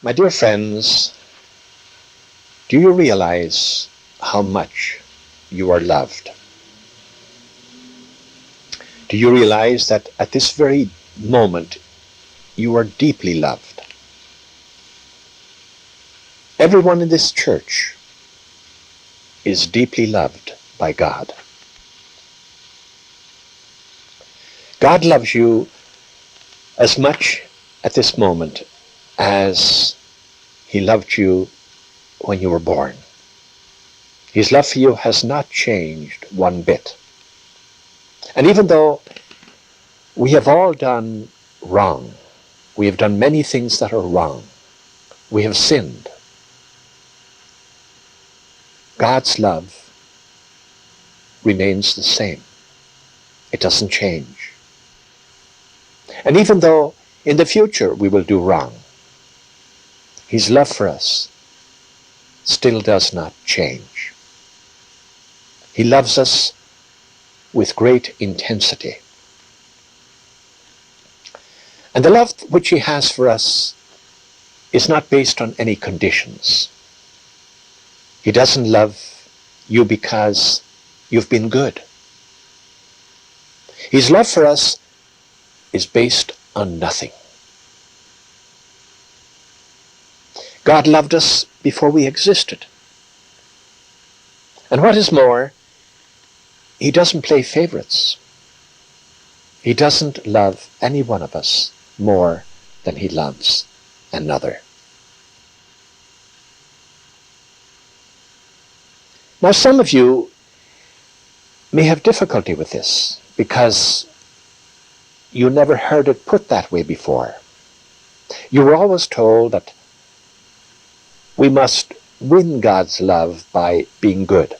My dear friends, do you realize how much you are loved? Do you realize that at this very moment you are deeply loved? Everyone in this church is deeply loved by God. God loves you as much at this moment as He loved you when you were born. His love for you has not changed one bit. And even though we have all done wrong, we have done many things that are wrong, we have sinned, God's love remains the same. It doesn't change. And even though in the future we will do wrong, His love for us still does not change. He loves us with great intensity. And the love which He has for us is not based on any conditions. He doesn't love you because you've been good. His love for us is based on nothing. God loved us before we existed. And what is more, He doesn't play favorites. He doesn't love any one of us more than He loves another. Now, some of you may have difficulty with this because you never heard it put that way before. You were always told that we must win God's love by being good.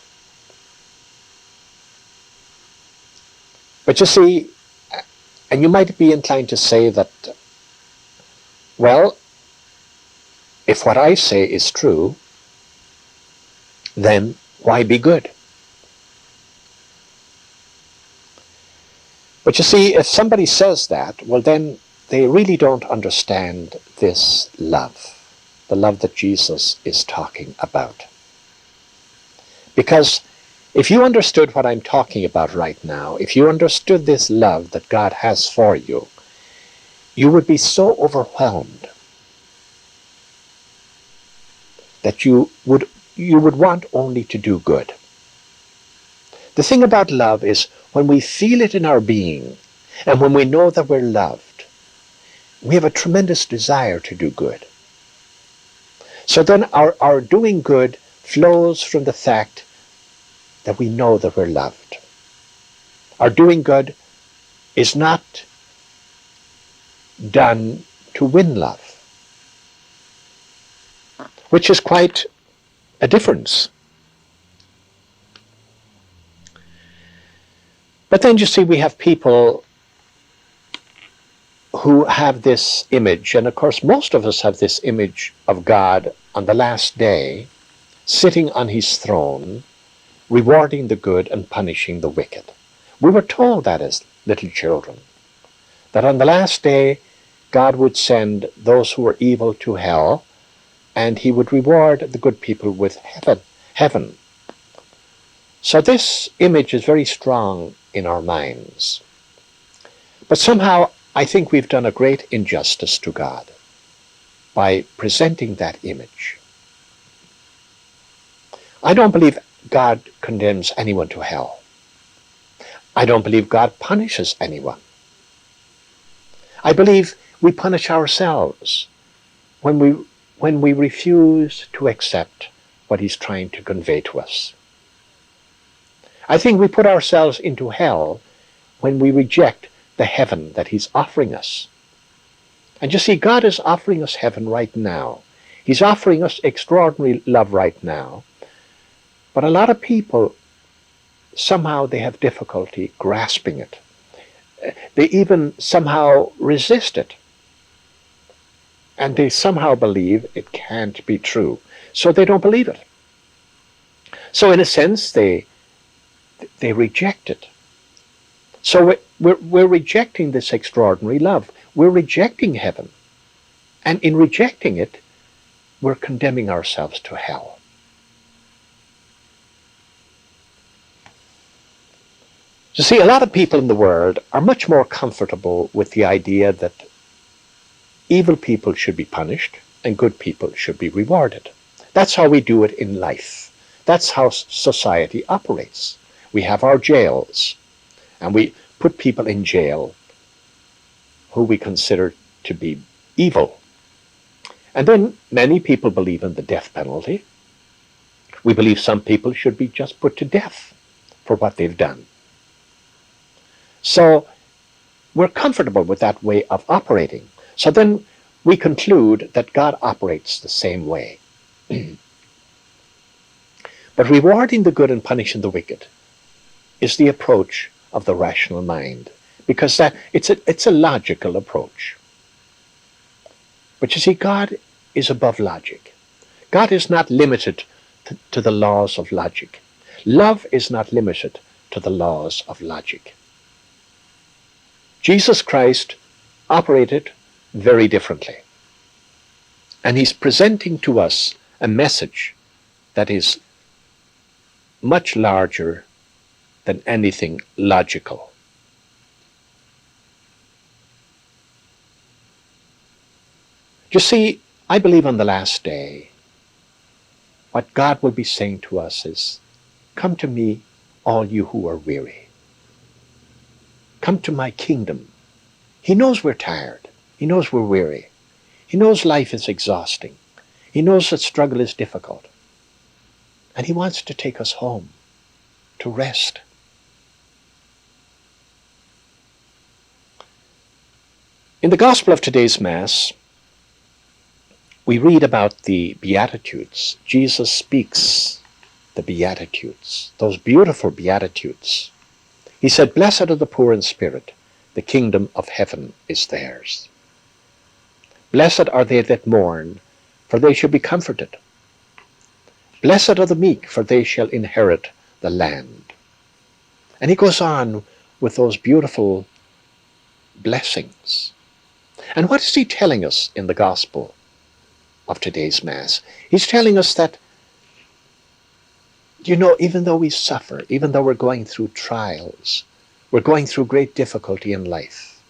But you see, and you might be inclined to say that, well, if what I say is true, then why be good? But you see, if somebody says that, well then they really don't understand this love, the love that Jesus is talking about. Because if you understood what I'm talking about right now, if you understood this love that God has for you, you would be so overwhelmed that you would want only to do good. The thing about love is when we feel it in our being and when we know that we're loved, we have a tremendous desire to do good. So then our doing good flows from the fact that we know that we're loved. Our doing good is not done to win love, which is quite a difference. But then you see we have people who have this image, and of course most of us have this image of God on the last day, sitting on His throne, rewarding the good and punishing the wicked. We were told that as little children, that on the last day God would send those who were evil to hell, and He would reward the good people with heaven. So this image is very strong in our minds. But somehow I think we've done a great injustice to God by presenting that image. I don't believe God condemns anyone to hell. I don't believe God punishes anyone. I believe we punish ourselves when we refuse to accept what He's trying to convey to us. I think we put ourselves into hell when we reject the heaven that He's offering us. And you see, God is offering us heaven right now. He's offering us extraordinary love right now. But a lot of people, somehow they have difficulty grasping it. They even somehow resist it. And they somehow believe it can't be true. So they don't believe it. So in a sense, they reject it. So we're rejecting this extraordinary love. We're rejecting heaven. And in rejecting it, we're condemning ourselves to hell. You see, a lot of people in the world are much more comfortable with the idea that evil people should be punished and good people should be rewarded. That's how we do it in life. That's how society operates. We have our jails, and we put people in jail who we consider to be evil. And then many people believe in the death penalty. We believe some people should be just put to death for what they've done. So we're comfortable with that way of operating. So then we conclude that God operates the same way. But rewarding the good and punishing the wicked is the approach of the rational mind, because it's a logical approach. But you see, God is above logic. God is not limited to the laws of logic. Love is not limited to the laws of logic. Jesus Christ operated very differently. And he's presenting to us a message that is much larger than anything logical. You see, I believe on the last day, what God will be saying to us is, come to me, all you who are weary. Come to my kingdom. He knows we're tired. He knows we're weary. He knows life is exhausting. He knows that struggle is difficult. And he wants to take us home, to rest. In the Gospel of today's Mass, we read about the Beatitudes. Jesus speaks the Beatitudes, those beautiful Beatitudes. He said, "Blessed are the poor in spirit, the kingdom of heaven is theirs. Blessed are they that mourn, for they shall be comforted. Blessed are the meek, for they shall inherit the land." And he goes on with those beautiful blessings. And what is he telling us in the Gospel of today's Mass? He's telling us that, even though we suffer, even though we're going through trials, we're going through great difficulty in life,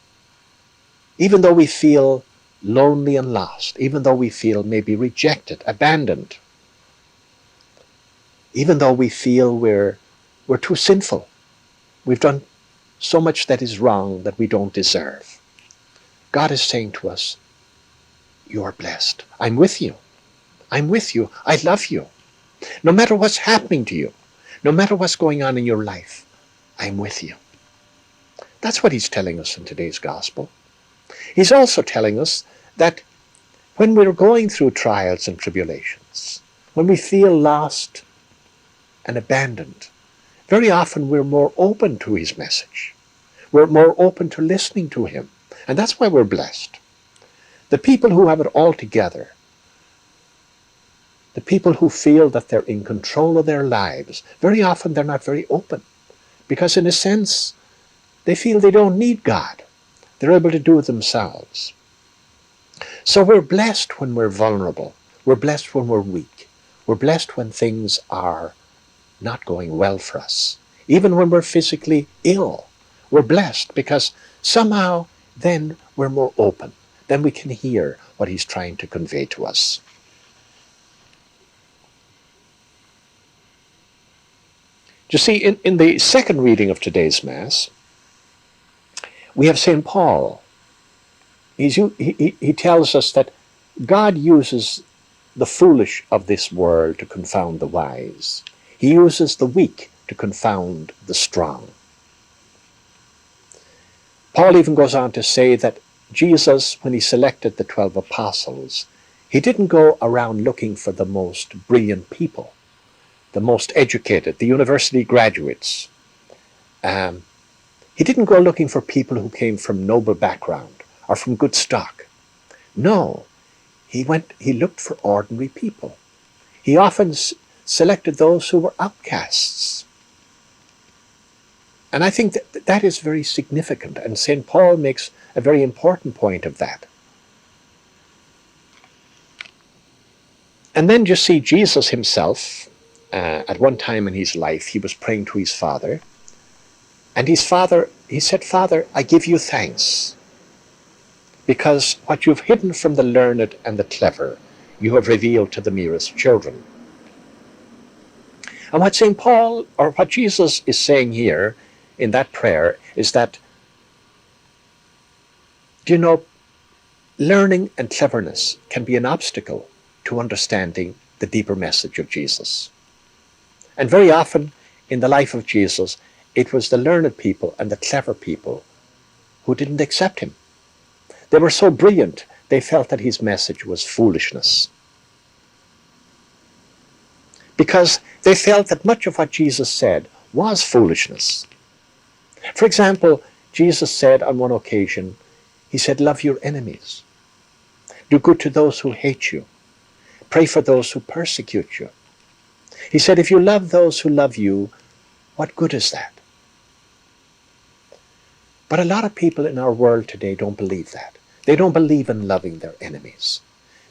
even though we feel lonely and lost, even though we feel maybe rejected, abandoned, even though we feel we're too sinful, we've done so much that is wrong that we don't deserve, God is saying to us, you are blessed. I'm with you. I'm with you. I love you. No matter what's happening to you, no matter what's going on in your life, I'm with you. That's what he's telling us in today's Gospel. He's also telling us that when we're going through trials and tribulations, when we feel lost and abandoned, very often we're more open to his message. We're more open to listening to him. And that's why we're blessed. The people who have it all together, the people who feel that they're in control of their lives, very often they're not very open, because in a sense, they feel they don't need God. They're able to do it themselves. So we're blessed when we're vulnerable. We're blessed when we're weak. We're blessed when things are not going well for us. Even when we're physically ill, we're blessed because somehow then we're more open. Then we can hear what he's trying to convey to us. You see, in the second reading of today's Mass, we have St. Paul. He tells us that God uses the foolish of this world to confound the wise. He uses the weak to confound the strong. Paul even goes on to say that Jesus, when he selected the 12 apostles, he didn't go around looking for the most brilliant people, the most educated, the university graduates. He didn't go looking for people who came from noble background or from good stock. No, he looked for ordinary people. He often selected those who were outcasts. And I think that is very significant, and St. Paul makes a very important point of that. And then you see Jesus himself, at one time in his life, he was praying to his Father. And his Father, he said, Father, I give you thanks, because what you've hidden from the learned and the clever, you have revealed to the merest children. And what St. Paul, or what Jesus is saying here in that prayer, is that, learning and cleverness can be an obstacle to understanding the deeper message of Jesus. And very often in the life of Jesus, it was the learned people and the clever people who didn't accept him. They were so brilliant, they felt that his message was foolishness. Because they felt that much of what Jesus said was foolishness. For example, Jesus said on one occasion, he said, love your enemies. Do good to those who hate you. Pray for those who persecute you. He said, if you love those who love you, what good is that? But a lot of people in our world today don't believe that. They don't believe in loving their enemies.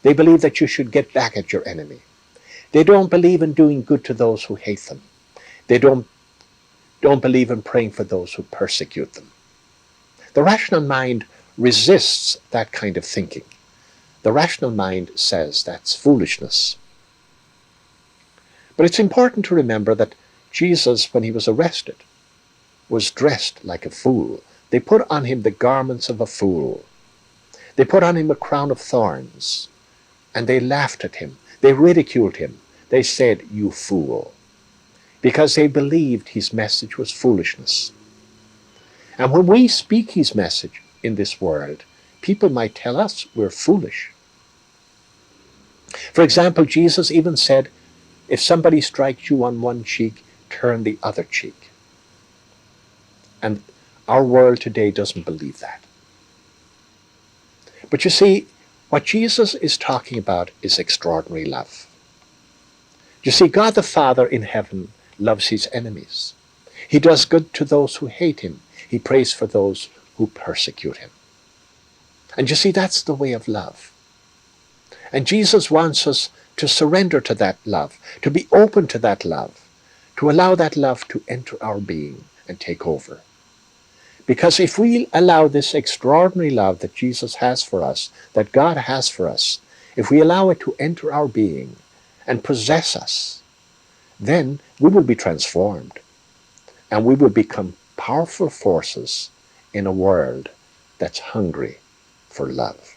They believe that you should get back at your enemy. They don't believe in doing good to those who hate them. They don't believe in praying for those who persecute them. The rational mind resists that kind of thinking. The rational mind says that's foolishness. But it's important to remember that Jesus, when he was arrested, was dressed like a fool. They put on him the garments of a fool. They put on him a crown of thorns, and they laughed at him. They ridiculed him. They said, you fool, because they believed his message was foolishness. And when we speak his message in this world, people might tell us we're foolish. For example, Jesus even said, if somebody strikes you on one cheek, turn the other cheek. And our world today doesn't believe that. But you see, what Jesus is talking about is extraordinary love. You see, God the Father in heaven loves his enemies. He does good to those who hate him. He prays for those who persecute him. And you see, that's the way of love. And Jesus wants us to surrender to that love, to be open to that love, to allow that love to enter our being and take over. Because if we allow this extraordinary love that Jesus has for us, that God has for us, if we allow it to enter our being and possess us, then we will be transformed and we will become powerful forces in a world that's hungry for love.